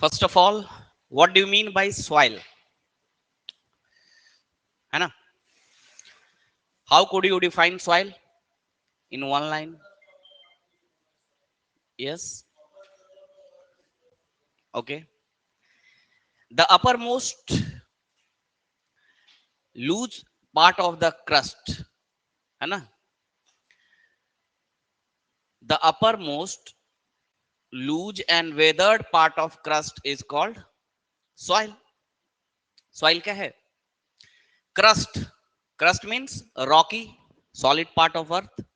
First of all, what do you mean by soil, है ना? How could you define soil in one line? Yes, okay. The uppermost loose part of the crust, है ना? The uppermost loose and weathered part of crust is called soil. Soil क्या है? Crust. Crust means rocky solid part of earth.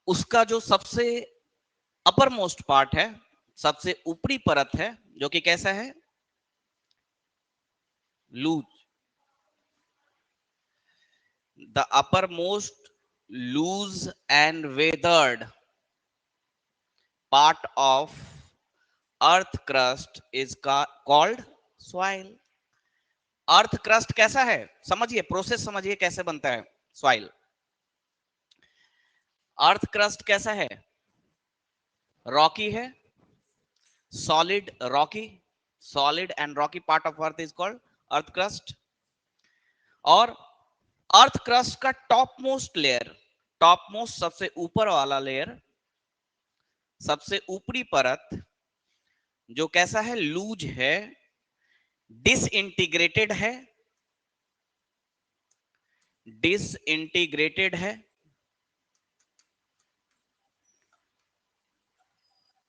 उसका जो सबसे upper most part है, सबसे ऊपरी परत है, जो कि कैसा है? Loose. The upper most loose and weathered part of earth crust is called soil. Earth crust कैसा है? समझिए, प्रोसेस समझिए कैसे बनता है सॉइल. अर्थ क्रस्ट कैसा है? रॉकी है, solid Rocky. Solid and Rocky part of earth is called earth crust. और अर्थ क्रस्ट का top most layer, top most सबसे ऊपर वाला लेयर, सबसे ऊपरी परत, जो कैसा है? लूज है, डिसइंटीग्रेटेड है, डिसइंटीग्रेटेड है,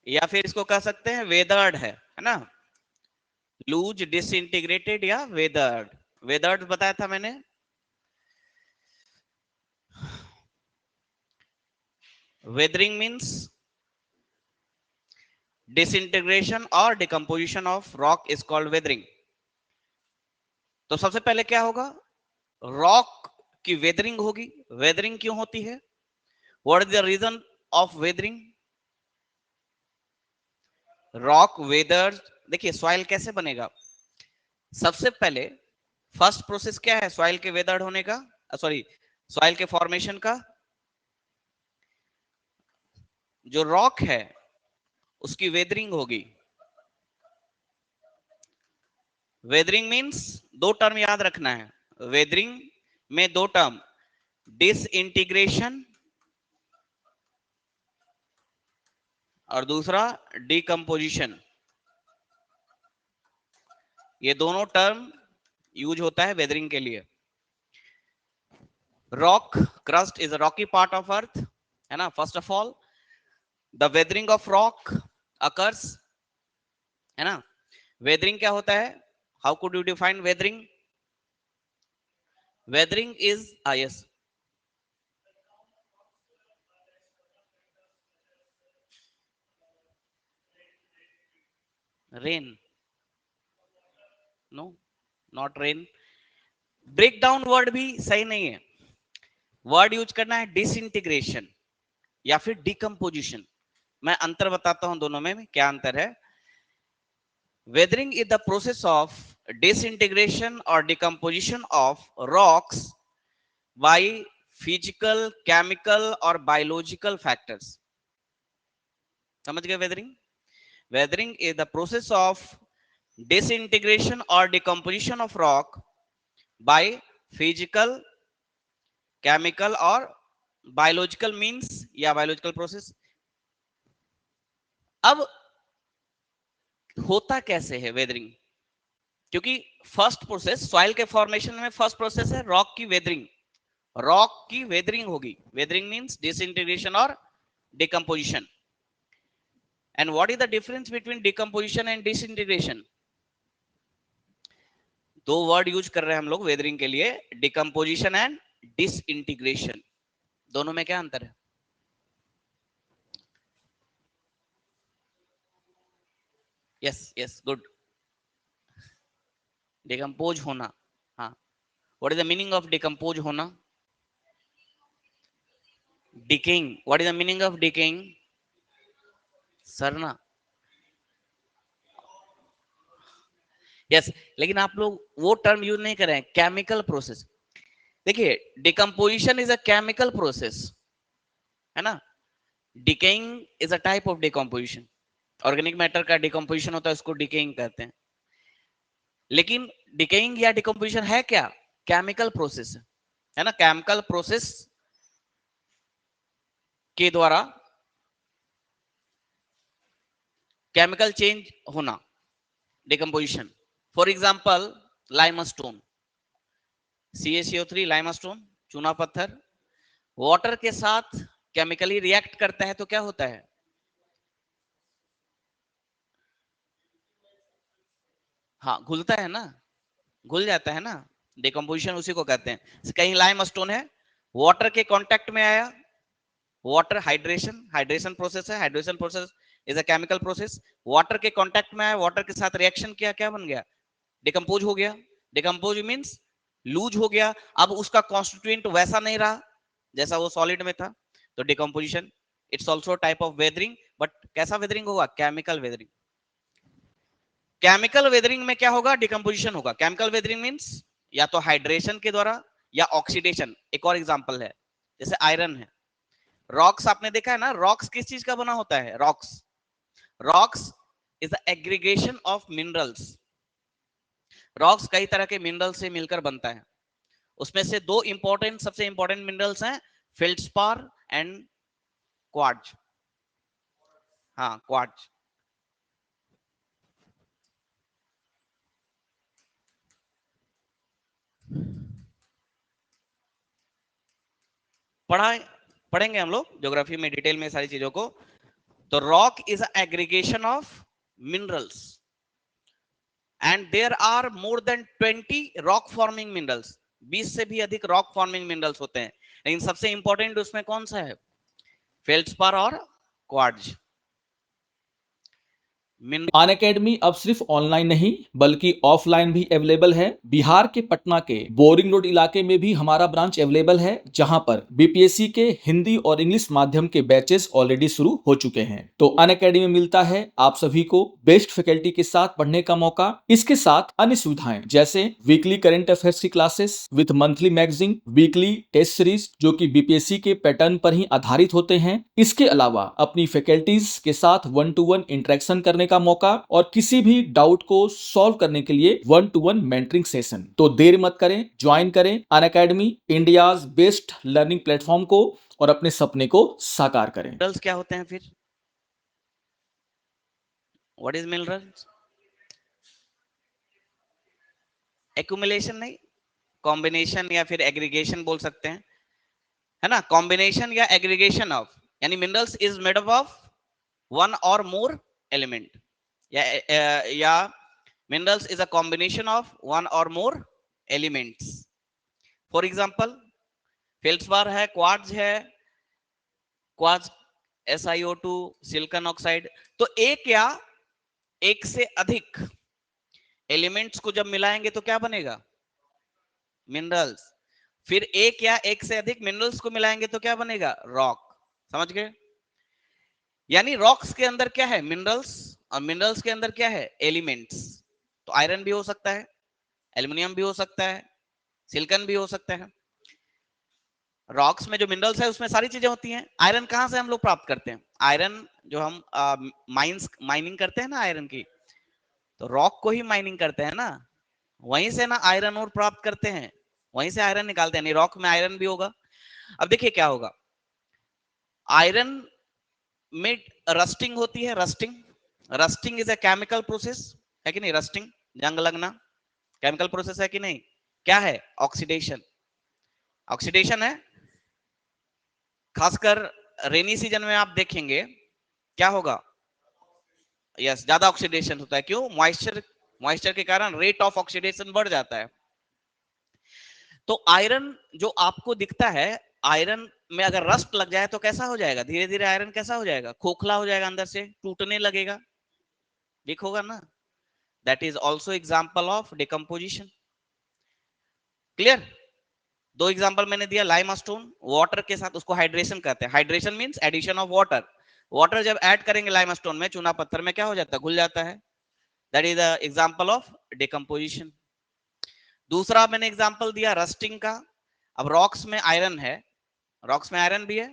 या फिर इसको कह सकते हैं वेदर्ड है ना? लूज, डिसइंटीग्रेटेड या वेदर्ड. वेदर्ड बताया था मैंने. वेदरिंग मींस डिसइंटीग्रेशन और decomposition of rock is called weathering. तो सबसे पहले क्या होगा? रॉक की वेदरिंग होगी. वेदरिंग क्यों होती है? What is the reason of weathering? Rock weather. देखिए सॉइल कैसे बनेगा. सबसे पहले फर्स्ट प्रोसेस क्या है सॉइल के वेदर्ड होने का, सॉरी, सॉइल के फॉर्मेशन का? जो रॉक है उसकी वेदरिंग होगी. वेदरिंग मींस दो टर्म याद रखना है. वेदरिंग में दो टर्म, डिसइंटीग्रेशन और दूसरा डिकम्पोजिशन. ये दोनों टर्म यूज होता है वेदरिंग के लिए. Rock crust is a rocky part of earth, है ना? First of all the weathering of rock occurs, है ना? वेदरिंग क्या होता है? How could you define weathering? Weathering is yes, rain. No, not rain. Break down word भी सही नहीं है. वर्ड यूज करना है डिसइंटीग्रेशन या फिर डिकम्पोजिशन. मैं अंतर बताता हूं दोनों में क्या अंतर है. Weathering is the process of disintegration or decomposition of rocks by physical, chemical or biological factors. समझ गए? Weathering is the process of disintegration or decomposition of rock by physical, chemical और biological means या biological process. अब होता कैसे है weathering? क्योंकि first process soil के फॉर्मेशन में फर्स्ट प्रोसेस है रॉक की वेदरिंग. रॉक की वेदरिंग होगी. वेदरिंग मींस डिसइंटीग्रेशन और decomposition. And what is the difference between decomposition and disintegration? दो वर्ड यूज कर रहे हैं हम लोग वेदरिंग के लिए, डिकम्पोजिशन एंड डिसइंटीग्रेशन. दोनों में क्या अंतर है? Yes yes, good. डिकम्पोज होना. हाँ, what is the meaning of decompose होना? Decaying. What is the meaning of decaying? सरना. यस, लेकिन आप लोग वो टर्म यूज नहीं कर रहे हैं, केमिकल प्रोसेस. देखिए, decomposition is a chemical process, है ना? Decaying is a type of decomposition. Organic matter का डिकम्पोजिशन होता है, उसको डिकेइंग कहते हैं। लेकिन डिकेइंग या डिकम्पोजिशन है क्या? केमिकल प्रोसेस है ना, केमिकल प्रोसेस के द्वारा केमिकल चेंज होना, decomposition. For example limestone, CaCO3 limestone, चूना पत्थर, वाटर के साथ केमिकली रिएक्ट करता है तो क्या होता है? हाँ, घुलता है ना, घुल जाता है ना, डिकम्पोजिशन उसी को कहते हैं। कहीं लाइमस्टोन है, वाटर के कांटेक्ट में आया, वाटर हाइड्रेशन, हाइड्रेशन प्रोसेस है, hydration process is a chemical process. Water के कांटेक्ट में आया, वाटर के साथ रिएक्शन किया, क्या बन गया? डिकम्पोज हो गया। डिकम्पोज मींस लूज हो गया, अब उसका कॉन्स्टिट्यूएंट वैसा नहीं रहा जैसा वो सॉलिड में था, तो decomposition. It's also type of weathering, but कैसा वेदरिंग होगा? Chemical weathering. केमिकल वेदरिंग में क्या होगा? डिकम्पोजिशन होगा। केमिकल वेदरिंग मींस या तो हाइड्रेशन के द्वारा या ऑक्सीडेशन। एक और एग्जांपल है, जैसे आयरन है, रॉक्स आपने देखा है ना, रॉक्स किस चीज का बना होता है? Rocks, rocks is the aggregation of minerals. Rocks कई तरह के मिनरल से मिलकर बनता है, उसमें से दो इंपॉर्टेंट, सबसे इंपॉर्टेंट मिनरल्स हैं फेल्डस्पार एंड क्वार्ट्ज। हाँ, क्वार्ट्ज। पढ़ा, पढ़ेंगे हम लोग ज्योग्राफी में डिटेल में सारी चीजों को। तो rock is aggregation of minerals and there are more than 20 rock forming minerals. 20 से भी अधिक रॉक फॉर्मिंग मिनरल्स होते हैं, लेकिन सबसे इंपॉर्टेंट उसमें कौन सा है? फेल्डस्पार और क्वार्ट्ज। अनअकैडमी अब सिर्फ ऑनलाइन नहीं बल्कि ऑफलाइन भी अवेलेबल है। बिहार के पटना के बोरिंग रोड इलाके में भी हमारा ब्रांच अवेलेबल है, जहां पर बीपीएससी के हिंदी और इंग्लिश माध्यम के बैचेस ऑलरेडी शुरू हो चुके हैं। तो अनअकैडमी में मिलता है आप सभी को बेस्ट फैकल्टी के साथ पढ़ने का मौका। इसके साथ अन्य सुविधाएं जैसे वीकली करंट अफेयर्स की classes with monthly magazine, weekly test series जो कि बीपीएससी के पैटर्न पर ही आधारित होते हैं। इसके अलावा अपनी फैकल्टीज के साथ 1-to-1 इंटरेक्शन करने का मौका और किसी भी डाउट को सॉल्व करने के लिए 1-to-1 मेंटरिंग सेशन। तो देर मत करें, ज्वाइन करें Unacademy, India's best learning platform को, और अपने सपने को साकार करें। मिनरल्स क्या होते हैं फिर? What is minerals? एक्यूमुलेशन नहीं, कॉम्बिनेशन या फिर एग्रीगेशन बोल सकते हैं, है ना। कॉम्बिनेशन या एग्रीगेशन ऑफ, यानी minerals is made up of one or more element, या minerals is a combination of one or more elements. For example feldspar है, क्वार्ट्ज है, क्वार्ट्ज SiO2, सिलिकॉन ऑक्साइड। तो एक या एक से अधिक एलिमेंट्स को जब मिलाएंगे तो क्या बनेगा? मिनरल्स। फिर एक या एक से अधिक मिनरल्स को मिलाएंगे तो क्या बनेगा? रॉक। समझ गए? यानी रॉक्स के अंदर क्या है? मिनरल्स, और मिनरल्स के अंदर क्या है? एलिमेंट्स। तो आयरन भी हो सकता है, एल्युमिनियम भी हो सकता है, सिलिकॉन भी हो सकता है। रॉक्स में जो मिनरल्स है उसमें सारी चीजें होती हैं। आयरन कहां से हम लोग प्राप्त करते हैं? आयरन जो हम माइंस माइनिंग करते हैं ना आयरन की, तो रॉक को ही माइनिंग करते हैं ना, वहीं से ना आयरन और प्राप्त करते हैं, वहीं से आयरन निकालते हैं, नहीं रॉक में आयरन भी होगा। अब देखिए क्या होगा, आयरन में रस्टिंग होती है, rusting. Rusting is a chemical process, है कि नहीं? रस्टिंग, जंग लगना, केमिकल प्रोसेस है कि नहीं? क्या है? ऑक्सीडेशन। ऑक्सीडेशन है, खासकर रेनी सीजन में आप देखेंगे क्या होगा? यस, ज्यादा ऑक्सीडेशन होता है। क्यों? मॉइस्चर, मॉइस्चर के कारण रेट ऑफ ऑक्सीडेशन बढ़ जाता है। तो आयरन जो आपको दिखता है, आयरन में अगर रस्ट लग जाए तो कैसा हो जाएगा? धीरे धीरे आयरन कैसा हो जाएगा? खोखला हो जाएगा, अंदर से टूटने लगेगा, वीक होगा ना। That is also example of decomposition. Clear? दो एग्जांपल मैंने दिया, लाइमस्टोन वाटर के साथ, उसको हाइड्रेशन कहते हैं। Hydration means addition of water. Water जब ऐड करेंगे लाइमस्टोन में, चूना पत्थर में, क्या हो जाता है? घुल जाता है। That is the example of decomposition. दूसरा मैंने एग्जांपल दिया रस्टिंग का। अब रॉक्स में आयरन है, रॉक्स में आयरन भी है,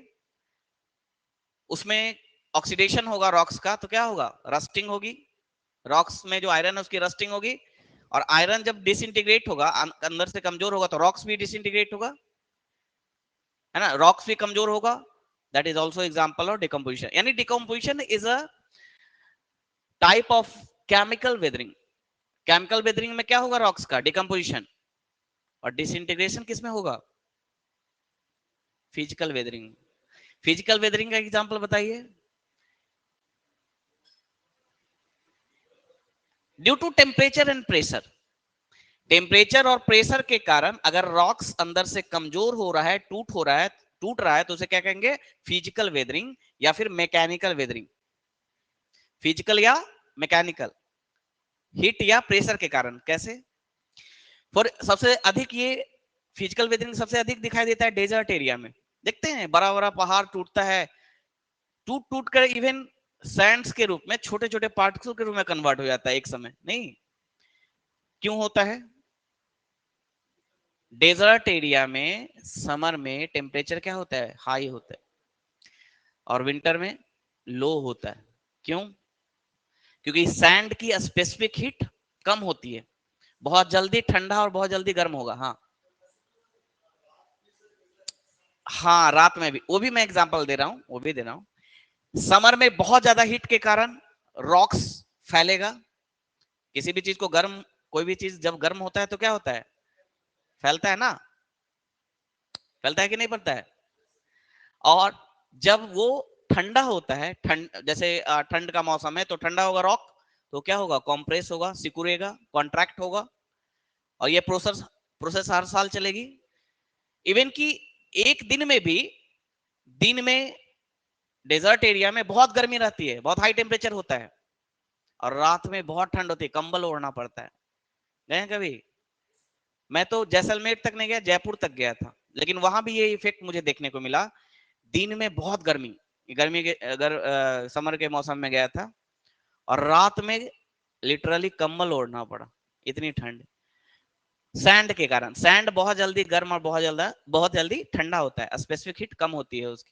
उसमें ऑक्सीडेशन होगा रॉक्स का तो क्या होगा, रस्टिंग होगी, रॉक्स में जो आयरन है उसकी रस्टिंग होगी, और आयरन जब डिसइंटीग्रेट होगा, अंदर से कमजोर होगा, तो रॉक्स भी डिसइंटीग्रेट होगा, है ना, रॉक्स भी कमजोर होगा। That is also example of decomposition. यानी decomposition is a type of chemical weathering. Chemical weathering में क्या होगा, रॉक्स का डिकम्पोजिशन, और डिसइंटीग्रेशन किसमें होगा, फिजिकल वेदरिंग। फिजिकल वेदरिंग का एग्जांपल बताइए। Due to temperature and pressure, temperature और प्रेशर के कारण अगर रॉक्स अंदर से कमजोर हो रहा है, टूट रहा है तो उसे क्या कहेंगे, फिजिकल वेदरिंग या फिर मैकेनिकल वेदरिंग। फिजिकल या मैकेनिकल, हीट या प्रेशर के कारण। कैसे, फॉर सबसे अधिक ये फिजिकल वेदरिंग सबसे अधिक दिखाई देता है डेजर्ट एरिया में। देखते हैं बड़ा बड़ा पहाड़ टूटता है, टूट टूट कर इवन सैंड्स के रूप में, छोटे छोटे पार्टिकल के रूप में कन्वर्ट हो जाता है एक समय। नहीं, क्यों होता है, डेजर्ट एरिया में समर में टेम्परेचर क्या होता है, हाई होता है, और विंटर में लो होता है। क्यों, क्योंकि सैंड की स्पेसिफिक हीट कम होती है, बहुत जल्दी ठंडा और बहुत जल्दी गर्म होगा। हाँ हाँ, रात में भी, वो भी मैं एग्जांपल दे रहा हूं, वो भी दे रहा हूं। समर में बहुत ज्यादा हीट के कारण रॉक्स फैलेगा, किसी भी चीज को गर्म, कोई भी चीज जब गर्म होता है तो क्या होता है, फैलता है ना, फैलता है कि नहीं फैलता है। और जब वो ठंडा होता है, ठंड जैसे ठंड का मौसम है तो ठंडा होगा रॉक, तो क्या होगा, कॉम्प्रेस होगा, सिकुड़ेगा, कॉन्ट्रैक्ट होगा, और ये प्रोसेस प्रोसेस हर साल चलेगी। इवन कि एक दिन में भी, दिन में डेजर्ट एरिया में बहुत गर्मी रहती है, बहुत हाई टेम्परेचर होता है, और रात में बहुत ठंड होती है, कंबल ओढ़ना पड़ता है। गए कभी, मैं तो जैसलमेर तक नहीं गया, जयपुर तक गया था, लेकिन वहां भी ये इफेक्ट मुझे देखने को मिला। दिन में बहुत गर्मी, गर्मी के अगर समर के मौसम में गया था, और रात में लिटरली कंबल ओढ़ना पड़ा, इतनी ठंड। सैंड के कारण, सैंड बहुत जल्दी गर्म और बहुत जल्दी ठंडा होता है, स्पेसिफिक हीट कम होती है उसकी।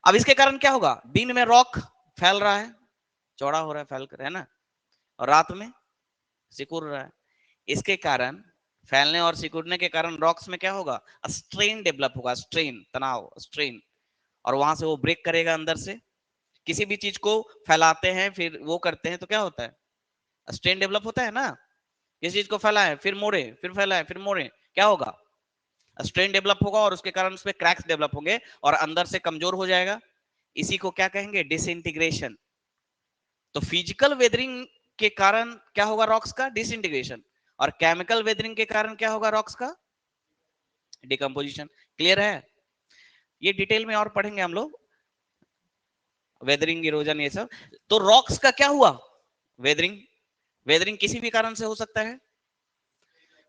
अब इसके कारण क्या होगा, दिन में रॉक फैल रहा है, चौड़ा हो रहा है, फैल कर, है ना, और रात में सिकुड़ रहा है। इसके कारण, फैलने और सिकुड़ने के कारण रॉक्स में क्या होगा, स्ट्रेन डेवलप होगा, स्ट्रेन, तनाव, स्ट्रेन, और वहां से वो ब्रेक करेगा अंदर से। किसी भी चीज को फैलाते हैं फिर वो करते हैं तो क्या होता है, स्ट्रेन डेवलप होता है ना। किसी चीज को फैलाएं फिर मोड़े, फिर फैलाएं फिर मोड़े, क्या होगा, स्ट्रेन डेवलप होगा, और उसके कारण उसमें क्रैक्स डेवलप होंगे और अंदर से कमजोर हो जाएगा। इसी को क्या कहेंगे, डिसइंटीग्रेशन। तो फिजिकल वेदरिंग के कारण क्या होगा, रॉक्स का डिसइंटीग्रेशन, और केमिकल वेदरिंग के कारण क्या होगा, रॉक्स का डिकम्पोजिशन। क्लियर है, ये डिटेल में और पढ़ेंगे हम लोग, वेदरिंग, इरोजन, ये सब। तो रॉक्स का क्या हुआ, वेदरिंग। वेदरिंग किसी भी कारण से हो सकता है,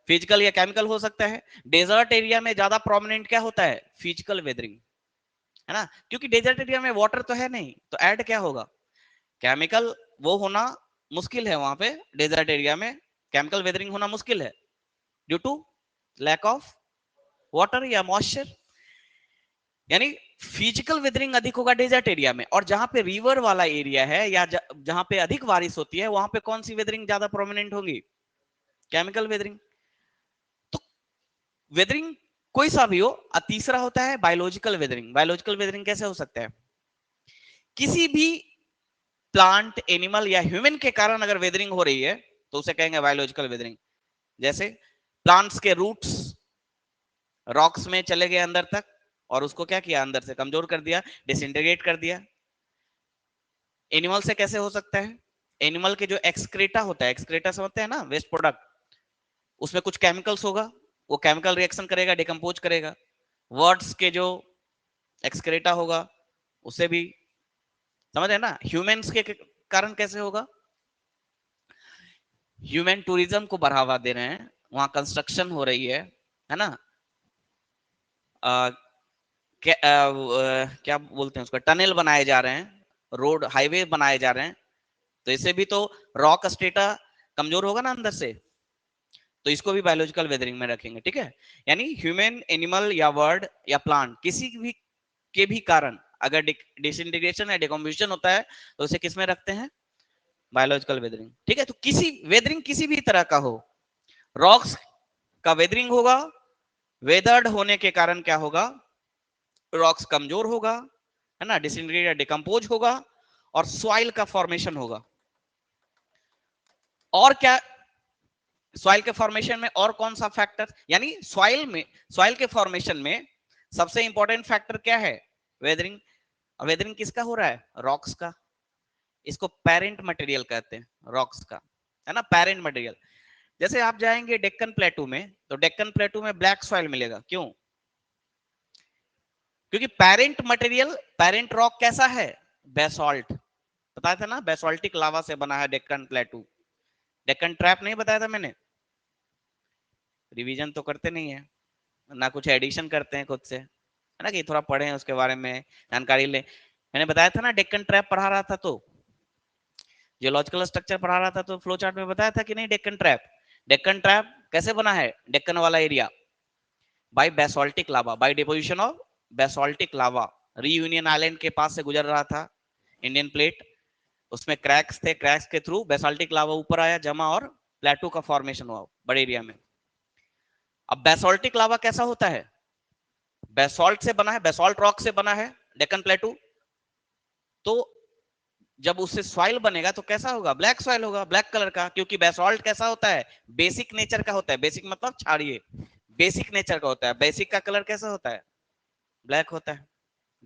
फिजिकल या केमिकल हो सकता है। डेजर्ट एरिया में ज्यादा प्रोमिनेंट क्या होता है, फिजिकल वेदरिंग, है ना, क्योंकि डेजर्ट एरिया में वाटर तो है नहीं, तो ऐड क्या होगा, केमिकल। वो होना मुश्किल है वहां पे, डेजर्ट एरिया में केमिकल वेदरिंग होना मुश्किल है, due to lack of water या मॉइस्चर। यानी फिजिकल वेदरिंग अधिक होगा डेजर्ट एरिया में, और जहां पे रिवर वाला एरिया है या जहां पे अधिक बारिश होती है, वहां पे कौन सी वेदरिंग ज्यादा प्रोमिनेंट होगी, केमिकल वेदरिंग। तो वेदरिंग कोई सा भी हो। तीसरा होता है बायोलॉजिकल वेदरिंग। बायोलॉजिकल वेदरिंग कैसे हो सकता है, किसी भी प्लांट, एनिमल या ह्यूमन के कारण अगर वेदरिंग हो रही है तो उसे कहेंगे बायोलॉजिकल वेदरिंग। जैसे प्लांट्स के रूट्स रॉक्स में चले गए अंदर तक, और उसको क्या किया, अंदर से कमजोर कर दिया, डिसइंटीग्रेट कर दिया। एनिमल से कैसे हो सकता है, एनिमल के जो एक्सक्रेटा होता है, एक्सक्रेटा समझते हैं ना, वेस्ट प्रोडक्ट, उसमें कुछ केमिकल्स होगा, वो केमिकल रिएक्शन करेगा, डिकम्पोज करेगा। वर्ड्स के जो एक्सक्रेटा होगा उसे भी, समझ है ना। ह्यूमंस के कारण कैसे होगा, ह्यूमन टूरिज्म को बढ़ावा दे रहे हैं, वहां कंस्ट्रक्शन हो रही है ना, क्या बोलते हैं उसका, टनल बनाए जा रहे हैं, रोड हाईवे बनाए जा रहे हैं, तो इससे भी तो रॉक स्टेटा कमजोर होगा ना अंदर से। तो इसको भी बायोलॉजिकल वेदरिंग में रखेंगे, ठीक है। यानी ह्यूमन, एनिमल या वर्ड या प्लांट, किसी भी के भी कारण अगर डिसइंटीग्रेशन या डिकम्पोजिशन होता है तो उसे किस में रखते हैं, बायोलॉजिकल वेदरिंग। ठीक है, तो किसी वेदरिंग किसी भी तरह का हो, रॉक्स का वेदरिंग होगा, वेदर्ड होने के कारण क्या होगा, रॉक्स कमजोर होगा, है ना, डिसइंटीग्रेट या डिकम्पोज होगा, और सॉइल का फॉर्मेशन होगा। और क्या सॉइल के फॉर्मेशन में और कौन सा फैक्टर, यानी सॉइल के फॉर्मेशन में सबसे इंपॉर्टेंट फैक्टर क्या है, वेदरिंग। वेदरिंग किसका हो रहा है, रॉक्स का। इसको पेरेंट मटेरियल कहते हैं, रॉक्स का, है ना, पेरेंट मटेरियल। जैसे आप जाएंगे डेक्कन प्लेटू में, तो डेक्कन प्लेटू में ब्लैक सॉइल मिलेगा, क्यों, क्योंकि पेरेंट मटेरियल, पेरेंट रॉक कैसा है, बेसॉल्ट। बताया था ना, बेसॉल्टिक लावा से बना है डेक्कन प्लेटू। डेक्कन ट्रैप नहीं बताया था मैंने, रिवीजन तो करते नहीं है ना, कुछ एडिशन करते हैं खुद से, है ना, कि थोड़ा पढ़े उसके बारे में, जानकारी ले। मैंने बताया था ना, डेक्कन ट्रैप पढ़ा रहा था तो जियोलॉजिकल स्ट्रक्चर पढ़ा रहा था, तो फ्लो चार्ट में बताया था कि नहीं, डेक्कन ट्रैप। डेक्कन ट्रैप कैसे बना है, डेक्कन वाला area by basaltic lava, by deposition of basaltic lava. Reunion island के पास से गुजर रहा था इंडियन प्लेट, उसमें क्रैक्स थे, क्रैक्स के थ्रू बेसॉल्टिक लावा ऊपर आया जमा, और प्लेटू का फॉर्मेशन हुआ बड़े एरिया में। अब बेसॉल्टिक लावा कैसा होता है, बेसॉल्ट से बना है, बेसॉल्ट रॉक से बना है डेक्कन प्लेटू। तो जब उससे सॉइल बनेगा तो कैसा होगा, ब्लैक सॉइल होगा, ब्लैक कलर का, क्योंकि बेसॉल्ट कैसा होता है, बेसिक नेचर का होता है। बेसिक मतलब क्षारीय, बेसिक नेचर का होता है। बेसिक का कलर कैसा होता है, ब्लैक होता है,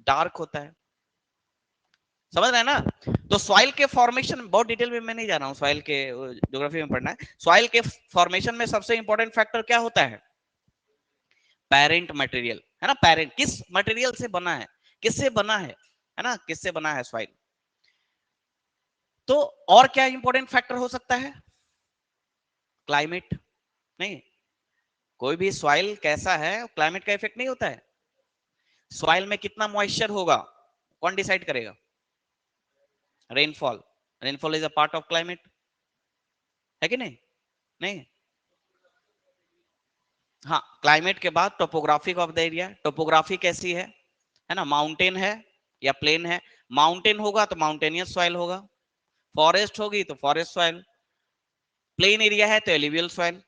डार्क होता है, समझ रहे हैं ना। तो सॉइल के फॉर्मेशन, बहुत डिटेल में मैं नहीं जा रहा हूँ, सॉइल के ज्योग्राफी में पढ़ना है। सॉइल के फॉर्मेशन में सबसे इंपॉर्टेंट फैक्टर क्या होता है, पेरेंट मटेरियल, है ना। पेरेंट किस मटेरियल से बना है, किससे बना है ना, किससे बना है सॉइल। तो और क्या इंपॉर्टेंट फैक्टर हो सकता है, क्लाइमेट। नहीं, कोई भी सॉइल कैसा है क्लाइमेट का इफेक्ट नहीं होता है। सॉइल में कितना मॉइस्चर होगा, कौन डिसाइड करेगा, rainfall. Rainfall is a part of climate, है कि नहीं, नहीं। हाँ, क्लाइमेट के बाद topography of the area, topography कैसी है ना, माउंटेन है या प्लेन है। माउंटेन होगा तो माउंटेनियस सॉइल होगा, फॉरेस्ट होगी तो फॉरेस्ट सॉइल, प्लेन एरिया है तो एलिवियल सॉइल,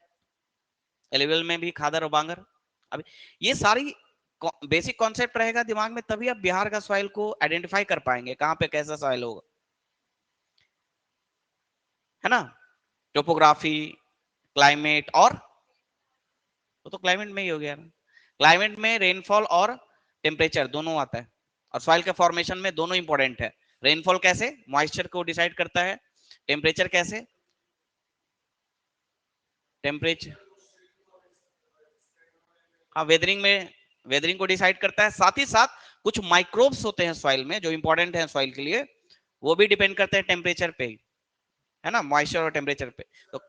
एलिवियल में भी खादर और बांगर। अब ये सारी बेसिक कॉन्सेप्ट रहेगा दिमाग में, तभी आप बिहार का सॉइल को आइडेंटिफाई कर पाएंगे, कहां पे कैसा सॉइल होगा, है ना। टोपोग्राफी, क्लाइमेट, और वो तो क्लाइमेट में ही हो गया, क्लाइमेट में रेनफॉल और टेम्परेचर दोनों आता है, और सॉइल के फॉर्मेशन में दोनों इंपॉर्टेंट है। रेनफॉल कैसे, मॉइस्चर को डिसाइड करता है, टेम्परेचर कैसे, टेम्परेचर, हाँ, वेदरिंग में, वेदरिंग को डिसाइड करता है। साथ ही साथ कुछ माइक्रोब्स होते हैं सॉइल में जो इंपॉर्टेंट है सॉइल के लिए, वो भी डिपेंड करते हैं टेम्परेचर पे, है ना, मॉइस्चर और टेम्परेचर पे। तो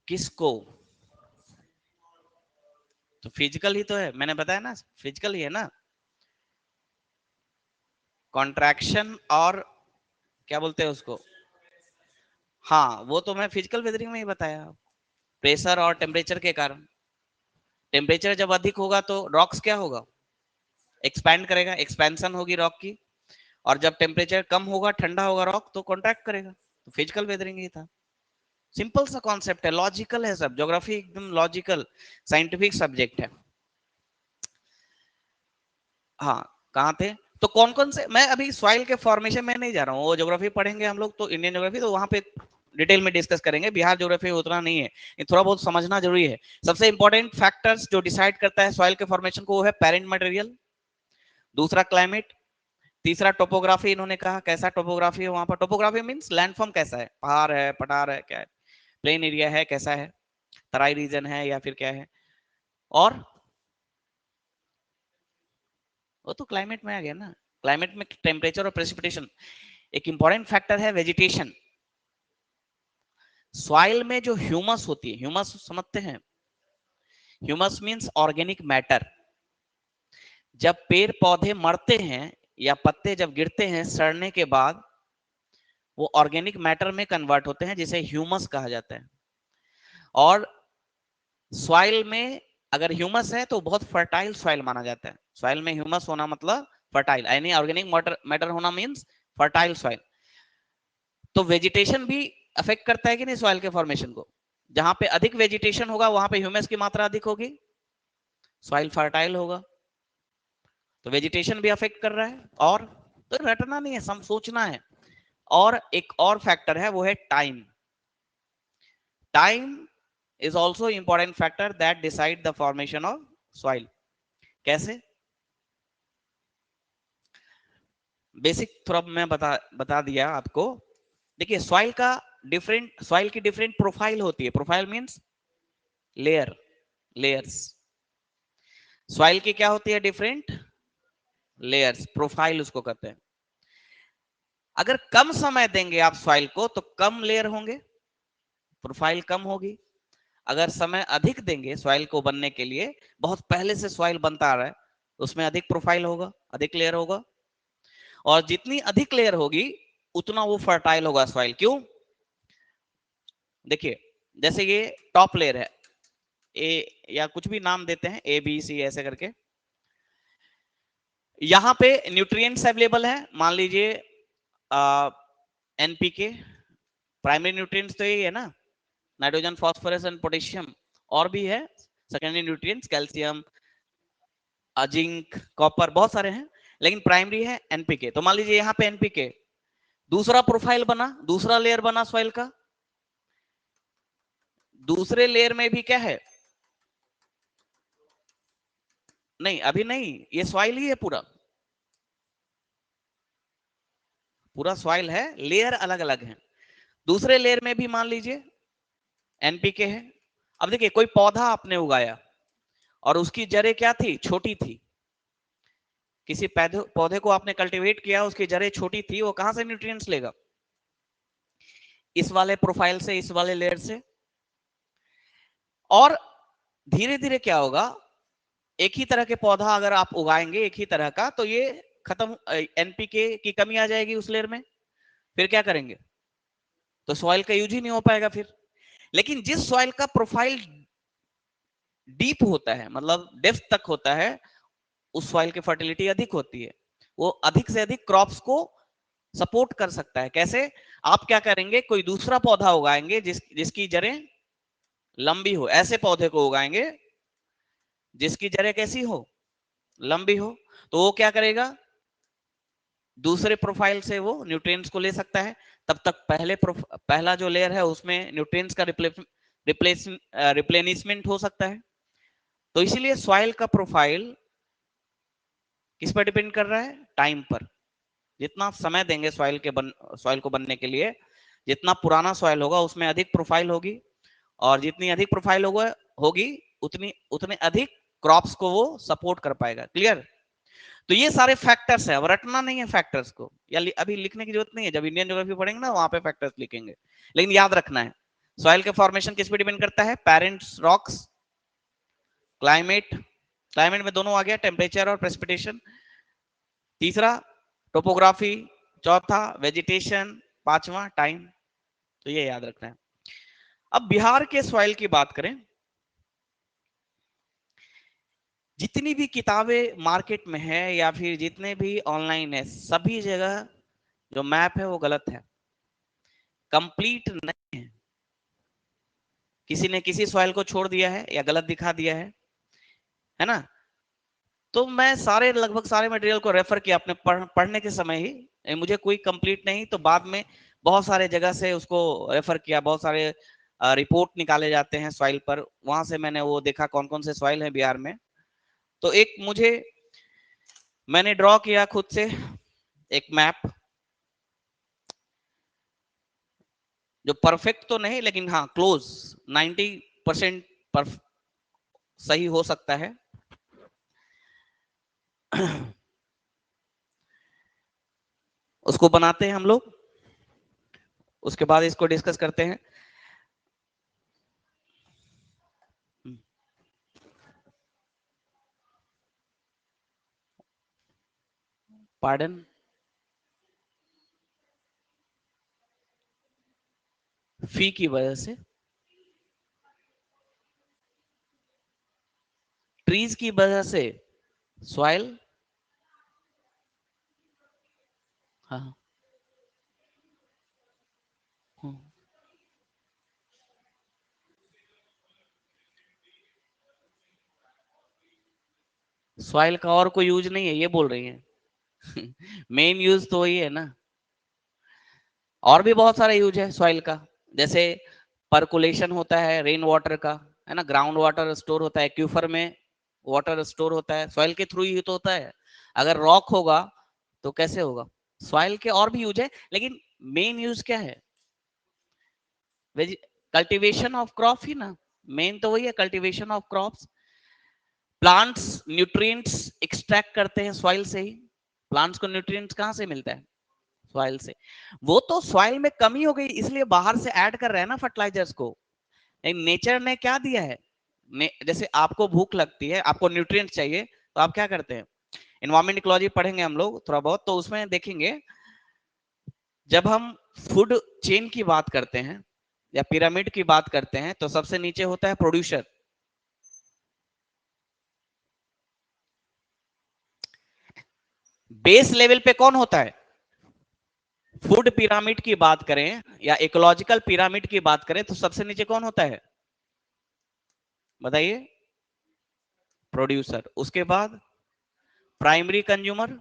किसको, तो फिजिकल ही तो है, मैंने बताया ना, फिजिकल ही है ना, कॉन्ट्रैक्शन और क्या बोलते हैं उसको, हाँ, वो तो मैं फिजिकल वेदरिंग में ही बताया, प्रेशर और टेम्परेचर के कारण। टेम्परेचर जब अधिक होगा तो रॉक्स क्या होगा, एक्सपैंड करेगा, एक्सपेंशन होगी रॉक की। और जब टेम्परेचर कम होगा, ठंडा होगा रॉक, तो कॉन्ट्रैक्ट करेगा। तो फिजिकल वेदरिंग ही था। सिंपल सा कॉन्सेप्ट है, लॉजिकल है सब, ज्योग्राफी एकदम लॉजिकल साइंटिफिक सब्जेक्ट है। हाँ, कहाँ थे, तो कौन कौन से, मैं अभी सॉइल के फॉर्मेशन में नहीं जा रहा हूँ, वो ज्योग्राफी पढ़ेंगे हम लोग, तो इंडियन ज्योग्राफी तो वहां पे डिटेल में डिस्कस करेंगे। बिहार ज्योग्राफी उतना नहीं है, ये थोड़ा बहुत समझना जरूरी है। सबसे इंपॉर्टेंट फैक्टर्स जो डिसाइड करता है सॉइल के फॉर्मेशन को, वो है पेरेंट मटेरियल, दूसरा क्लाइमेट, तीसरा टोपोग्राफी। इन्होंने कहा कैसा टोपोग्राफी है वहां पर, टोपोग्राफी मींस लैंडफॉर्म कैसा है, पहाड़ है, पठार है, क्या है, प्लेन एरिया है, कैसा है, तराई रीजन है या फिर क्या है। और वो तो क्लाइमेट में आ गया ना, क्लाइमेट में टेम्परेचर और प्रेसिपिटेशन। एक इंपॉर्टेंट फैक्टर है वेजिटेशन। सॉइल में जो ह्यूमस होती है, ह्यूमस समझते हैं, ह्यूमस मींस ऑर्गेनिक मैटर। जब पेड़ पौधे मरते हैं या पत्ते जब गिरते हैं सड़ने के बाद, वो ऑर्गेनिक मैटर में कन्वर्ट होते हैं, जिसे ह्यूमस कहा जाता है। और सॉइल में अगर ह्यूमस है तो बहुत फर्टाइल सॉइल माना जाता है। सॉइल में ह्यूमस होना मतलब फर्टाइल, यानी ऑर्गेनिक मैटर होना मींस फर्टाइल सॉइल। तो वेजिटेशन भी अफेक्ट करता है कि नहीं सॉइल के फॉर्मेशन को। जहां पे अधिक वेजिटेशन होगा वहां पे ह्यूमस की मात्रा अधिक होगी, सॉइल फर्टाइल होगा। तो वेजिटेशन भी अफेक्ट कर रहा है। और तो रटना नहीं है, सम सोचना है। और एक और फैक्टर है, वो है time. Time is also important factor that decide the formation of soil। कैसे? बेसिक थोड़ा मैं बता दिया आपको। देखिए सॉइल की डिफरेंट प्रोफाइल होती है। Profile means layers. सॉइल की क्या होती है? डिफरेंट लेयर्स, प्रोफाइल उसको कहते हैं। अगर कम समय देंगे आप सॉइल को तो कम लेयर होंगे, प्रोफाइल कम होगी। अगर समय अधिक देंगे सॉइल को बनने के लिए, बहुत पहले से सॉइल बनता आ रहा है, उसमें अधिक प्रोफाइल होगा, अधिक लेयर होगा। और जितनी अधिक लेयर होगी उतना वो फर्टाइल होगा सॉइल। क्यों? देखिए जैसे ये टॉप लेयर है, ए या कुछ भी नाम देते हैं, ए बी सी ऐसे करके। यहां पे न्यूट्रिएंट्स अवेलेबल है, मान लीजिए एनपीके। प्राइमरी न्यूट्रिएंट्स तो यही है ना, नाइट्रोजन फास्फोरस एंड पोटेशियम। और भी है secondary nutrients, calcium, zinc, copper, बहुत सारे हैं। लेकिन प्राइमरी है एनपीके। तो मान लीजिए यहाँ पे एनपीके, दूसरा प्रोफाइल बना, दूसरा लेयर बना सॉइल का। दूसरे लेयर में भी क्या है? नहीं अभी नहीं, ये सॉइल ही है, पूरा पूरा सॉइल है, लेयर अलग अलग है। दूसरे लेयर में भी मान लीजिए एनपीके है। अब देखिए कोई पौधा आपने उगाया और उसकी जड़ें क्या थी? छोटी थी। किसी पौधे को आपने कल्टीवेट किया, उसकी जड़ें छोटी थी, वो कहां से न्यूट्रिएंट्स लेगा? इस वाले प्रोफाइल से, इस वाले लेयर से। और धीरे धीरे क्या होगा, एक ही तरह के पौधा अगर आप उगाएंगे एक ही तरह का, तो ये खत्म, एनपीके की कमी आ जाएगी उस लेयर में। फिर क्या करेंगे? तो सॉइल का यूज ही नहीं हो पाएगा फिर। लेकिन जिस सॉइल का प्रोफाइल डीप होता है, मतलब डेप्थ तक होता है, उस सॉइल की फर्टिलिटी अधिक होती है। वो अधिक से अधिक क्रॉप्स को सपोर्ट कर सकता है। कैसे? आप क्या करेंगे, कोई दूसरा पौधा उगाएंगे जिसकी जड़ें लंबी हो। ऐसे पौधे को उगाएंगे जिसकी जड़ें कैसी हो? लंबी हो। तो वो क्या करेगा, दूसरे प्रोफाइल से वो न्यूट्रिएंट्स को ले सकता है। तब तक पहला जो लेयर है उसमें न्यूट्रिएंट्स का रिप्लेनिशमेंट हो सकता है। तो इसीलिए सॉइल का प्रोफाइल किस पर डिपेंड कर रहा है? टाइम पर। जितना आप समय देंगे सॉइल को बनने के लिए, जितना पुराना सॉइल होगा उसमें अधिक प्रोफाइल होगी। और जितनी अधिक प्रोफाइल होगी उतनी उतने अधिक क्रॉप्स को वो सपोर्ट कर पाएगा। क्लियर? तो ये सारे फैक्टर्स है, अब रटना नहीं है फैक्टर्स को, या अभी लिखने की जरूरत नहीं है। जब इंडियन ज्योग्राफी पढ़ेंगे ना वहां पे फैक्टर्स लिखेंगे। लेकिन याद रखना है सॉइल के फॉर्मेशन किस पे डिपेंड करता है? पेरेंट्स रॉक्स, क्लाइमेट, क्लाइमेट में दोनों आ गया, टेम्परेचर और प्रेसिपिटेशन। तीसरा टोपोग्राफी, चौथा वेजिटेशन, पांचवा टाइम। तो ये याद रखना है। अब बिहार के सॉइल की बात करें, जितनी भी किताबें मार्केट में है या फिर जितने भी ऑनलाइन है, सभी जगह जो मैप है वो गलत है, कंप्लीट नहीं है। किसी ने किसी सॉइल को छोड़ दिया है या गलत दिखा दिया है ना। तो मैं लगभग सारे मटेरियल को रेफर किया अपने पढ़ने के समय ही, मुझे कोई कंप्लीट नहीं। तो बाद में बहुत सारे जगह से उसको रेफर किया, बहुत सारे रिपोर्ट निकाले जाते हैं सॉइल पर, वहां से मैंने वो देखा कौन कौन से सॉइल है बिहार में। तो मैंने ड्रॉ किया खुद से एक मैप, जो परफेक्ट तो नहीं लेकिन हाँ क्लोज, 90% सही हो सकता है। उसको बनाते हैं हम लोग, उसके बाद इसको डिस्कस करते हैं। पार्डन, फी की वजह से ट्रीज की वजह से सॉइल, हाँ, सॉइल का और कोई यूज नहीं है ये बोल रही है। मेन यूज तो वही है ना, और भी बहुत सारा यूज है सॉइल का, जैसे परकुलेशन होता है रेन वाटर का, है ना, ग्राउंड वाटर स्टोर होता है, एक्यूफर में वाटर स्टोर होता है, सॉइल के थ्रू ही तो होता है। अगर रॉक होगा तो कैसे होगा? सॉइल के और भी यूज है, लेकिन मेन यूज क्या है? कल्टीवेशन ऑफ क्रॉप ही ना, मेन तो वही है, cultivation of crops. Plants nutrients extract करते हैं सॉइल से ही। प्लांट्स को न्यूट्रिएंट्स कहां से मिलता है? सॉइल से। वो तो सॉइल में कमी हो गई इसलिए बाहर से ऐड कर रहे हैं ना फर्टिलाइजर्स को। नेचर ने क्या दिया है? जैसे आपको भूख लगती है, आपको न्यूट्रिएंट्स चाहिए, तो आप क्या करते हैं? एनवायरमेंट इकोलॉजी पढ़ेंगे हम लोग थोड़ा बहुत, तो उसमें देखेंगे जब हम फूड चेन की बात करते हैं या पिरामिड की बात करते हैं तो सबसे नीचे होता है प्रोड्यूसर। बेस लेवल पे कौन होता है? फूड पिरामिड की बात करें या इकोलॉजिकल पिरामिड की बात करें तो सबसे नीचे कौन होता है? बताइए। प्रोड्यूसर। उसके बाद प्राइमरी कंज्यूमर,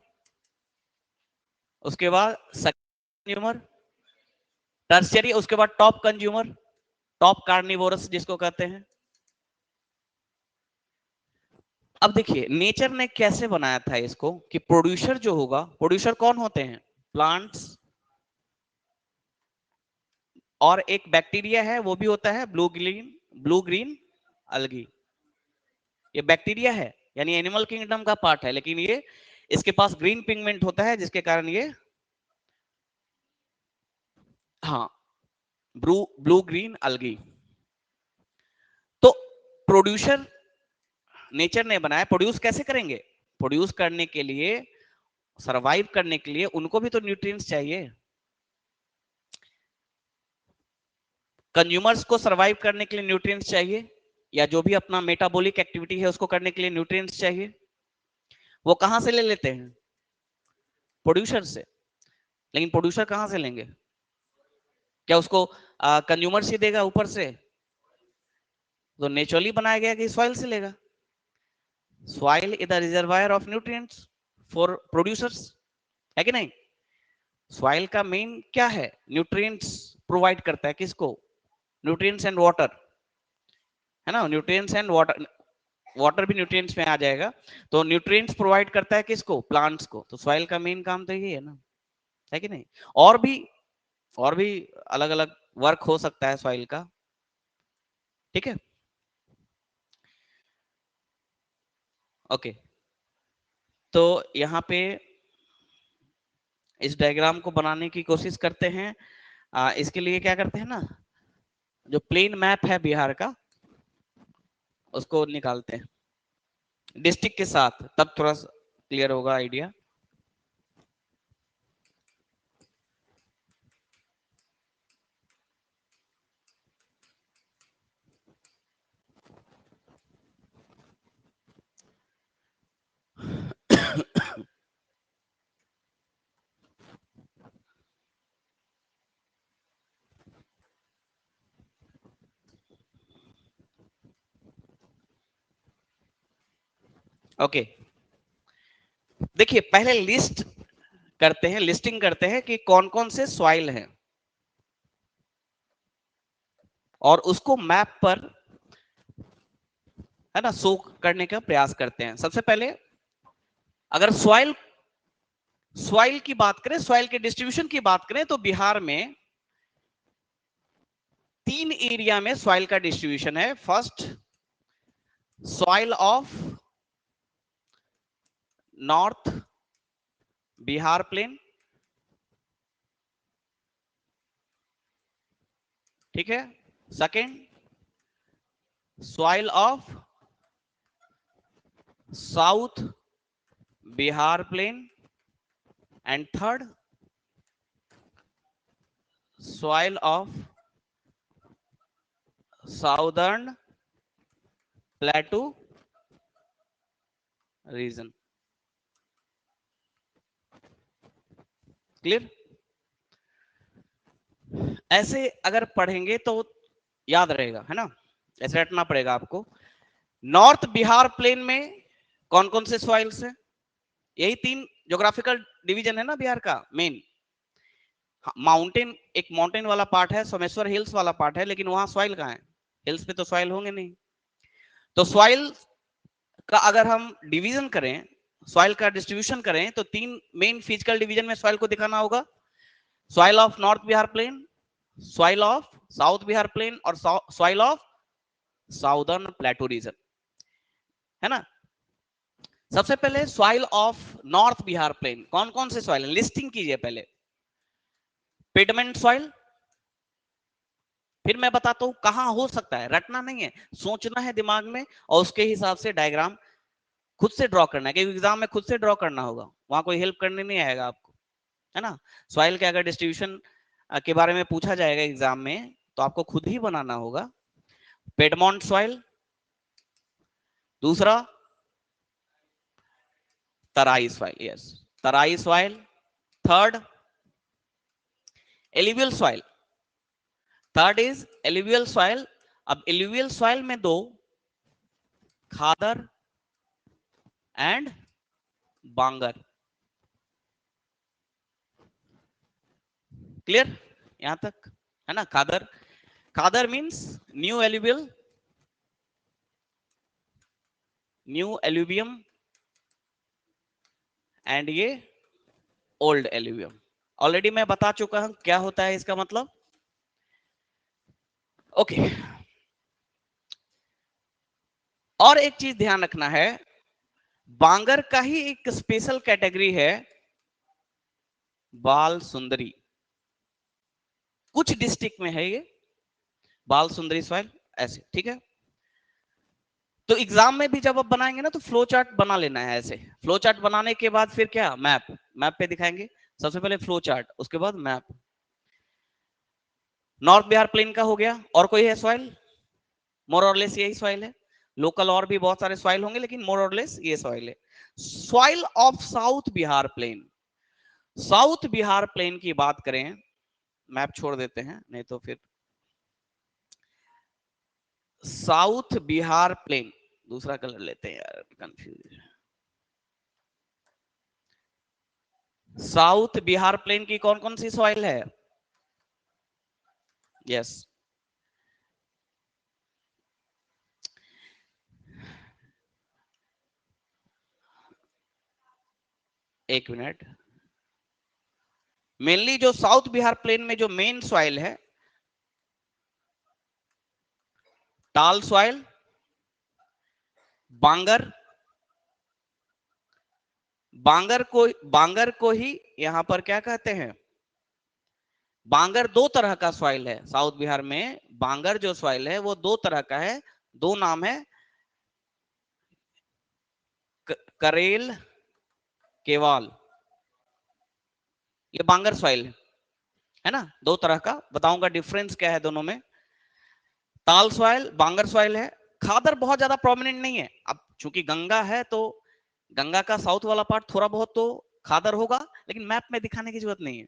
उसके बाद सेकेंडरी कंज्यूमर, टर्शियरी, उसके बाद टॉप कंज्यूमर, टॉप कार्निवोरस जिसको कहते हैं। अब देखिए नेचर ने कैसे बनाया था इसको कि प्रोड्यूसर जो होगा, प्रोड्यूसर कौन होते हैं? प्लांट्स, और एक बैक्टीरिया है वो भी होता है ब्लू ग्रीन अलगी। ये बैक्टीरिया है यानी एनिमल किंगडम का पार्ट है, लेकिन ये इसके पास ग्रीन पिगमेंट होता है जिसके कारण ये, हाँ, ब्लू ग्रीन अलगी। तो प्रोड्यूसर नेचर ने बनाया। प्रोड्यूस कैसे करेंगे? प्रोड्यूस करने के लिए, सरवाइव करने के लिए उनको भी तो न्यूट्रिएंट्स चाहिए। कंज्यूमर्स को सरवाइव करने के लिए न्यूट्रिएंट्स चाहिए, या जो भी अपना मेटाबॉलिक एक्टिविटी है उसको करने के लिए न्यूट्रिएंट्स चाहिए। वो कहां से ले लेते हैं? प्रोड्यूसर से। लेकिन प्रोड्यूसर कहां से लेंगे? क्या उसको कंज्यूमर से देगा ऊपर से? तो नेचुरली बनाया गया कि सॉइल से लेगा। Soil is the reservoir of nutrients for producers, है कि नहीं? सॉइल का मेन क्या है? न्यूट्रिएंट्स प्रोवाइड करता है किसको? न्यूट्रिएंट्स एंड वाटर, है ना, न्यूट्रिएंट्स एंड वाटर, वाटर भी न्यूट्रिएंट्स में आ जाएगा। तो न्यूट्रिएंट्स प्रोवाइड करता है किसको? प्लांट्स को। तो सॉइल का मेन काम तो यही है ना, है कि नहीं? और भी, और भी अलग अलग वर्क हो सकता है सॉइल का, ठीक है। ओके, तो यहाँ पे इस डायग्राम को बनाने की कोशिश करते हैं। इसके लिए क्या करते हैं ना, जो प्लेन मैप है बिहार का उसको निकालते हैं डिस्ट्रिक्ट के साथ, तब थोड़ा क्लियर होगा आइडिया। ओके, देखिए पहले लिस्ट करते हैं, लिस्टिंग करते हैं कि कौन कौन से सॉइल हैं और उसको मैप पर, है ना, शो करने का प्रयास करते हैं। सबसे पहले अगर सॉइल सॉइल की बात करें, सॉइल के डिस्ट्रीब्यूशन की बात करें तो बिहार में 3 एरिया में सॉइल का डिस्ट्रीब्यूशन है। First, soil of north Bihar plain, ठीक है। Second, soil of south Bihar plain, and third, soil of southern plateau region. Clear? ऐसे अगर पढ़ेंगे तो याद रहेगा, है ना, ऐसे रटना पड़ेगा आपको। नॉर्थ बिहार प्लेन में कौन कौन से सॉइल्स है? यही 3 ज्योग्राफिकल डिवीजन है ना बिहार का मेन। माउंटेन, एक माउंटेन वाला पार्ट है, सोमेश्वर हिल्स वाला पार्ट है, लेकिन वहां सॉइल कहां है? हिल्स पे तो सॉइल होंगे नहीं। तो सॉइल का अगर हम डिवीजन करें, सॉइल का डिस्ट्रीब्यूशन करें, तो 3 मेन फिजिकल डिवीजन में सॉइल को दिखाना होगा। Soil of north Bihar plain, soil of south Bihar plain और soil of southern plateau region, है ना। सबसे पहले soil of north Bihar plain, कौन कौन से सॉइल है लिस्टिंग कीजिए पहले। पेडमेंट सॉइल, फिर मैं बताता हूं कहां हो सकता है, रटना नहीं है, सोचना है दिमाग में और उसके हिसाब से डायग्राम खुद से ड्रॉ करना है, क्योंकि एग्जाम में खुद से ड्रॉ करना होगा, वहां कोई हेल्प करने नहीं आएगा आपको, है ना। सॉइल के अगर डिस्ट्रीब्यूशन के बारे में पूछा जाएगा एग्जाम में तो आपको खुद ही बनाना होगा। पेडमोंट सॉइल, दूसरा Terai soil, yes Terai soil, third alluvial soil, third is alluvial soil. अब एलुवियल सॉइल में 2, खादर एंड बांगर। क्लियर यहां तक, है ना। Khadar, khadar means new alluvial, new alluvium, and ये ओल्ड एलुवियम। ऑलरेडी मैं बता चुका हूं क्या होता है इसका मतलब। ओके, और एक चीज ध्यान रखना है, बांगर का ही एक स्पेशल कैटेगरी है बाल सुंदरी। कुछ डिस्ट्रिक्ट में है ये बाल सुंदरी सॉइल, ऐसे, ठीक है। तो एग्जाम में भी जब आप बनाएंगे ना तो फ्लो चार्ट बना लेना है ऐसे। फ्लो चार्ट बनाने के बाद फिर क्या, मैप, मैप पे दिखाएंगे। सबसे पहले फ्लो चार्ट, उसके बाद मैप। नॉर्थ बिहार प्लेन का हो गया, और कोई है सॉइल? मोर और लेस यही सॉइल है। लोकल और भी बहुत सारे सॉइल होंगे, लेकिन मोर और लेस ये सॉइल है। Soil of south Bihar plain, south Bihar plain की बात करें, मैप छोड़ देते हैं नहीं तो फिर। साउथ बिहार प्लेन, दूसरा कलर लेते हैं यार, कंफ्यूज। साउथ बिहार प्लेन की कौन कौन सी सॉइल है? यस, एक मिनट। मेनली जो साउथ बिहार प्लेन में जो मेन सॉइल है, टाल सॉइल, बांगर, बांगर को ही यहां पर क्या कहते हैं, बांगर 2 तरह का सॉइल है साउथ बिहार में। बांगर जो सॉइल है वो 2 तरह का है, 2 नाम है, करेल, केवाल, ये बांगर सॉइल है ना। 2 तरह का, बताऊंगा डिफरेंस क्या है दोनों में। ताल सॉइल, बांगर सॉइल है। खादर बहुत ज्यादा प्रोमिनेंट नहीं है, अब चूंकि गंगा है तो गंगा का साउथ वाला पार्ट थोड़ा बहुत तो खादर होगा, लेकिन मैप में दिखाने की जरूरत नहीं है।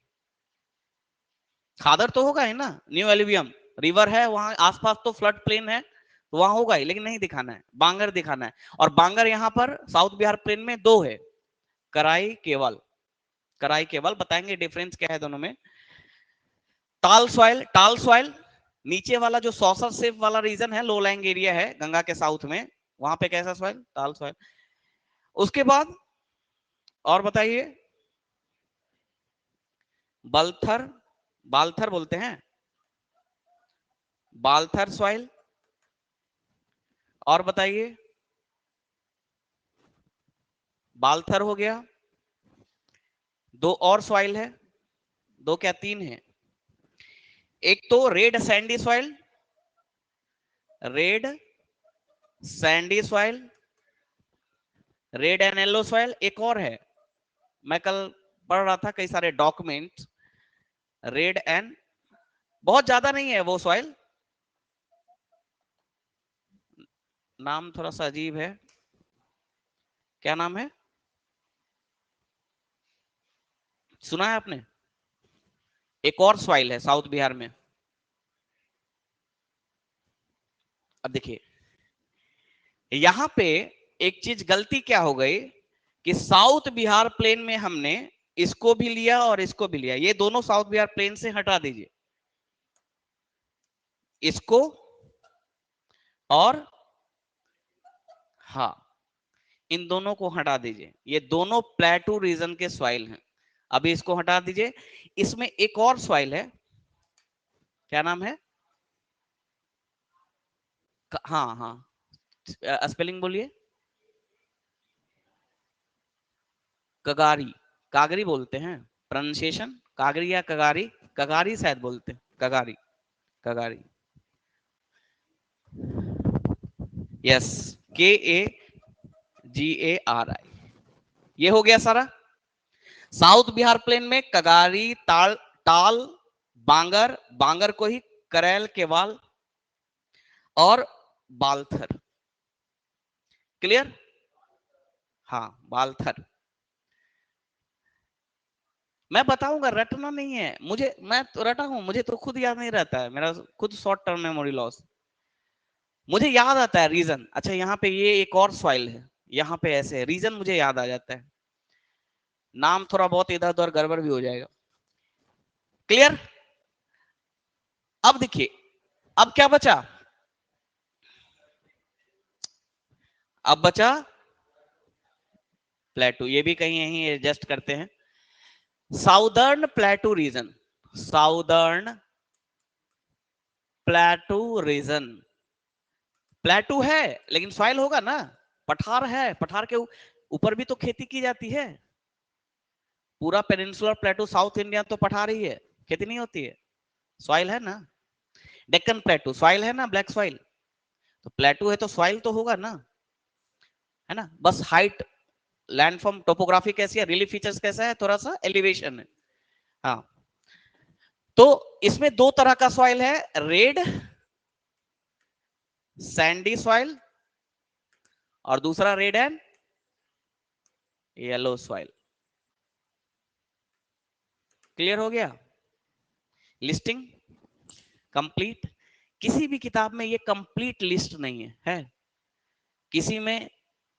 खादर तो होगा ही ना, न्यू एल्यूवियम रिवर है वहां आसपास, तो फ्लड प्लेन है तो वहां होगा ही, लेकिन नहीं दिखाना है, बांगर दिखाना है। और बांगर यहाँ पर साउथ बिहार प्लेन में 2 है, कराई केवल, कराई केवल, बताएंगे डिफरेंस क्या है दोनों में। टाल सॉइल, टाल सॉइल नीचे वाला जो सॉसर शेप वाला रीजन है, लो लैंग एरिया है गंगा के साउथ में, वहां पे कैसा सॉइल, टाल सॉइल। उसके बाद और बताइए, बलथर, बालथर बोलते हैं, बालथर सॉइल। और बताइए, बालथर हो गया। 2 और सॉइल है, 2 क्या 3 है। एक तो red Sandy soil, red Sandy soil, red and yellow soil. एक और है, मैं कल पढ़ रहा था कई सारे डॉक्यूमेंट, रेड एंड, बहुत ज्यादा नहीं है वो सॉइल, नाम थोड़ा सा अजीब है, क्या नाम है, सुना है आपने? एक और सॉइल है साउथ बिहार में। अब देखिए यहां पे एक चीज गलती क्या हो गई कि साउथ बिहार प्लेन में हमने इसको भी लिया और इसको भी लिया। ये दोनों साउथ बिहार प्लेन से हटा दीजिए, इसको और हाँ इन दोनों को हटा दीजिए। ये दोनों प्लेटू रीजन के सॉइल हैं। अभी इसको हटा दीजिए। इसमें एक और सॉइल है, क्या नाम है? हाँ हाँ, स्पेलिंग बोलिए। कगारी, कागरी बोलते हैं प्रोनाउंसिएशन, कागरी या कगारी, कगारी शायद बोलते हैं, कगारी, कगारी। Yes, KAGARI। ये हो गया सारा। साउथ बिहार प्लेन में कगारी, ताल, टाल, बांगर, बांगर को ही करैल, केवाल और बालथर। क्लियर? हाँ, बालथर। मैं बताऊंगा, रटना नहीं है मुझे, मैं तो रटा हूं, मुझे तो खुद याद नहीं रहता है, मेरा खुद शॉर्ट टर्म मेमोरी लॉस। मुझे याद आता है रीजन, अच्छा यहाँ पे ये एक और सॉइल है, यहाँ पे ऐसे है, रीजन मुझे याद आ जाता है, नाम थोड़ा बहुत इधर उधर गड़बड़ भी हो जाएगा। क्लियर? अब देखिए, अब क्या बचा? अब बचा प्लेटू, ये भी कहीं यहीं एडजस्ट करते हैं। Southern plateau region, southern plateau region. Plateau है लेकिन सॉइल होगा ना, पठार है, पठार के ऊपर भी तो खेती की जाती है। पूरा पेनिनसुलर प्लेटू साउथ इंडिया तो पठार ही है, खेती नहीं होती है, सॉइल है ना। डेक्कन प्लेटू सॉइल है ना, ब्लैक सॉइल, तो प्लेटू है तो सॉइल तो होगा ना, है ना। बस हाइट, लैंडफॉर्म, टोपोग्राफी कैसी है, रिलीफ फीचर्स कैसा है, थोड़ा सा एलिवेशन है। हाँ, तो इसमें दो तरह का सॉइल है, रेड सैंडी सॉइल और दूसरा red and yellow soil. Clear हो गया? Listing complete. किसी भी किताब में ये कंप्लीट लिस्ट नहीं है, किसी में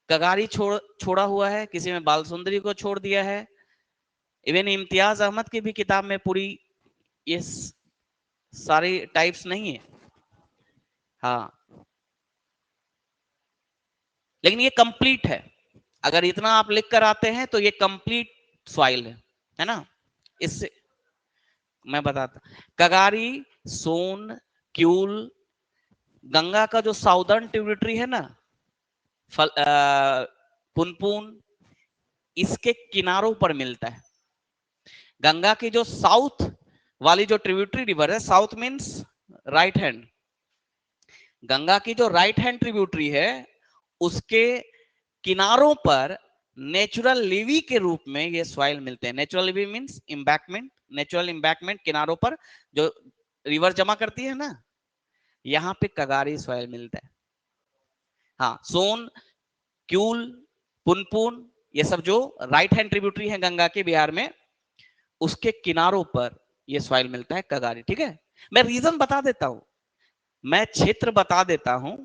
कगारी छोड़ा हुआ है, किसी में बाल सुंदरी को छोड़ दिया है, इवन इम्तियाज अहमद की भी किताब में पूरी ये सारी टाइप्स नहीं है। हाँ, लेकिन ये कंप्लीट है, अगर इतना आप लिख कर आते हैं तो ये कंप्लीट सॉइल है ना। इससे मैं बताता, कगारी, सोन, क्यूल, गंगा का जो साउदर्न ट्रिब्यूटरी है ना, पुनपुन, इसके किनारों पर मिलता है। गंगा की जो साउथ वाली जो ट्रिब्यूटरी रिवर है, south means right hand, Ganga की जो राइट हैंड ट्रिब्यूटरी है उसके किनारों पर नेचुरल लिवी के रूप में ये सॉइल मिलते हैं। Natural Levi means embankment, natural embankment, किनारों पर जो रिवर जमा करती है ना, यहां पे कगारी सॉइल मिलता है। हाँ, सोन, क्यूल, पुनपुन, ये सब जो राइट हैंड ट्रिब्यूटरी है गंगा के बिहार में, उसके किनारों पर ये सॉइल मिलता है, कगारी। ठीक है, मैं रीजन बता देता हूं, मैं क्षेत्र बता देता हूं,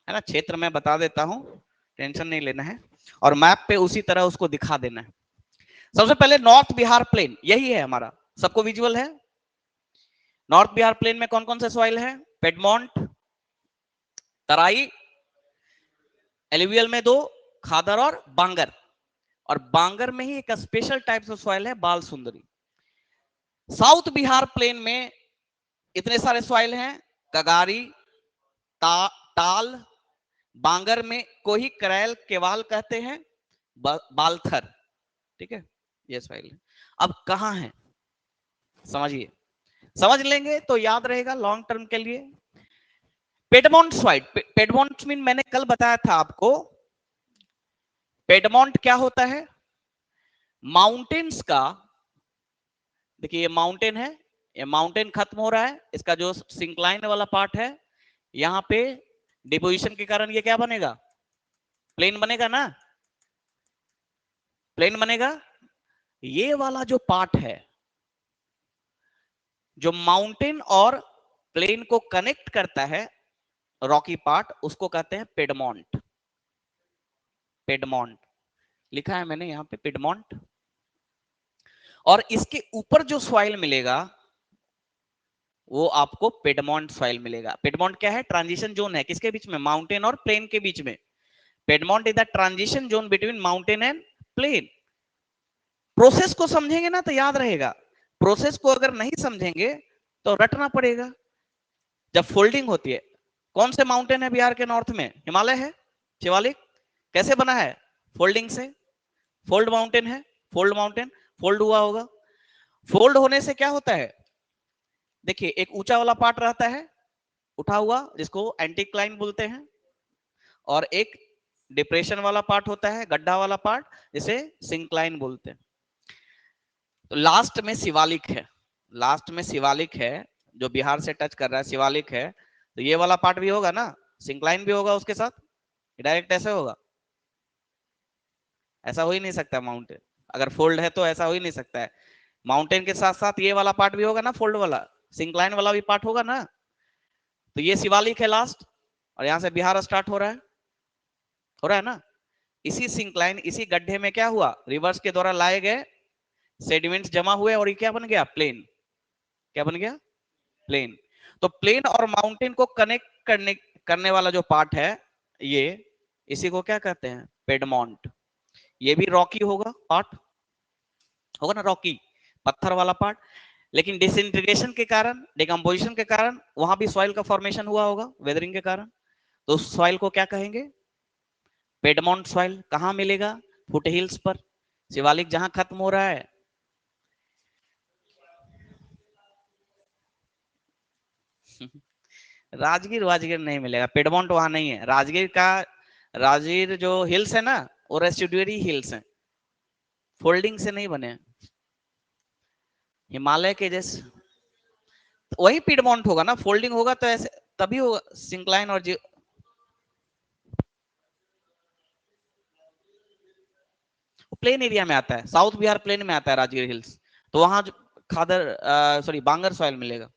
है ना, क्षेत्र मैं बता देता हूं, टेंशन नहीं लेना है, और मैप पे उसी तरह उसको दिखा देना है। सबसे पहले नॉर्थ बिहार प्लेन, यही है हमारा, सबको विजुअल है। नॉर्थ बिहार प्लेन में कौन कौन से सॉइल है? पेडमोंट, तराई, एलुवियल में दो, खादर और बांगर, और बांगर में ही एक स्पेशल टाइप ऑफ सॉइल है, बाल सुंदरी। साउथ बिहार प्लेन में इतने सारे सॉइल हैं, कगारी, टाल, बांगर में को ही करैल, केवाल कहते हैं, बालथर। ठीक है, ये सॉइल है। अब कहां है समझिए, समझ लेंगे तो याद रहेगा लॉन्ग टर्म के लिए। पेडमोंट सॉइल, पेडमोंट मीन मैंने कल बताया था आपको, पेडमोंट क्या होता है? माउंटेन्स का, देखिए ये माउंटेन है, ये माउंटेन खत्म हो रहा है, इसका जो सिंक्लाइन वाला पार्ट है, यहाँ पे डिपोजिशन के कारण ये क्या बनेगा? प्लेन बनेगा ना। प्लेन बनेगा। ये वाला जो पार्ट है जो माउंटेन और प्लेन को कनेक्ट करता है, रॉकी पार्ट, उसको कहते हैं पिडमोंट। पिडमोंट लिखा है मैंने यहां पे, पिडमोंट। और इसके ऊपर जो सॉइल मिलेगा वो आपको पिडमोंट सॉइल मिलेगा। पिडमोंट क्या है? ट्रांजिशन जोन है किसके बीच में? माउंटेन और प्लेन के बीच में। Piedmont is the transition zone between mountain and plain. Process को समझेंगे ना तो याद रहेगा, प्रोसेस को अगर नहीं समझेंगे तो रटना पड़ेगा। जब फोल्डिंग होती है, कौन से माउंटेन है बिहार के नॉर्थ में? हिमालय है, शिवालिक। कैसे बना है? फोल्डिंग से। फोल्ड माउंटेन है, फोल्ड माउंटेन, फोल्ड हुआ होगा। फोल्ड होने से क्या होता है? देखिए, एक ऊंचा वाला पार्ट रहता है उठा हुआ, जिसको एंटीक्लाइन बोलते हैं, और एक डिप्रेशन वाला पार्ट होता है, गड्ढा वाला पार्ट, जिसे सिंक्लाइन बोलते हैं। तो लास्ट में शिवालिक है, लास्ट में शिवालिक है जो बिहार से टच कर रहा है, शिवालिक है। तो ये वाला पार्ट भी होगा ना, सिंक्लाइन भी होगा उसके साथ। डायरेक्ट ऐसे होगा? ऐसा हो ही नहीं सकता। माउंटेन अगर फोल्ड है तो ऐसा हो ही नहीं सकता है। माउंटेन के साथ साथ ये वाला पार्ट भी होगा ना, फोल्ड वाला, सिंक्लाइन वाला भी पार्ट होगा ना। तो ये शिवालिक है लास्ट, और यहां से बिहार स्टार्ट हो रहा है ना। इसी सिंक्लाइन, इसी गड्ढे में क्या हुआ? रिवर्स के द्वारा लाए गए सेडिमेंट्स जमा हुए और ये क्या बन गया? प्लेन। क्या बन गया? प्लेन। तो प्लेन और माउंटेन को कनेक्ट करने वाला जो पार्ट है, ये, इसी को क्या कहते हैं? पिडमोंट। ये भी रॉकी होगा पार्ट, होगा ना, रॉकी पत्थर वाला पार्ट। लेकिन डिसइंटीग्रेशन के कारण, डिकम्पोजिशन के कारण वहां भी सॉइल का फॉर्मेशन हुआ होगा, वेदरिंग के कारण। तो उस सॉइल को क्या कहेंगे? Piedmont soil. कहां मिलेगा? फुट हिल्स पर। शिवालिक जहां खत्म हो रहा है, राजगीर वाजगीर नहीं मिलेगा, पिडमोंट वहां नहीं है। राजगीर का, राजगीर जो हिल्स है ना, वो रेसिडुअरी हिल्स है, फोल्डिंग से नहीं बने। हिमालय के जैसे वही पिडमोंट होगा ना, फोल्डिंग होगा तो ऐसे तभी होगा सिंक्लाइन। और प्लेन एरिया में आता है, साउथ बिहार प्लेन में आता है राजगीर हिल्स। तो वहां खादर, सॉरी, बांगर सॉइल मिलेगा।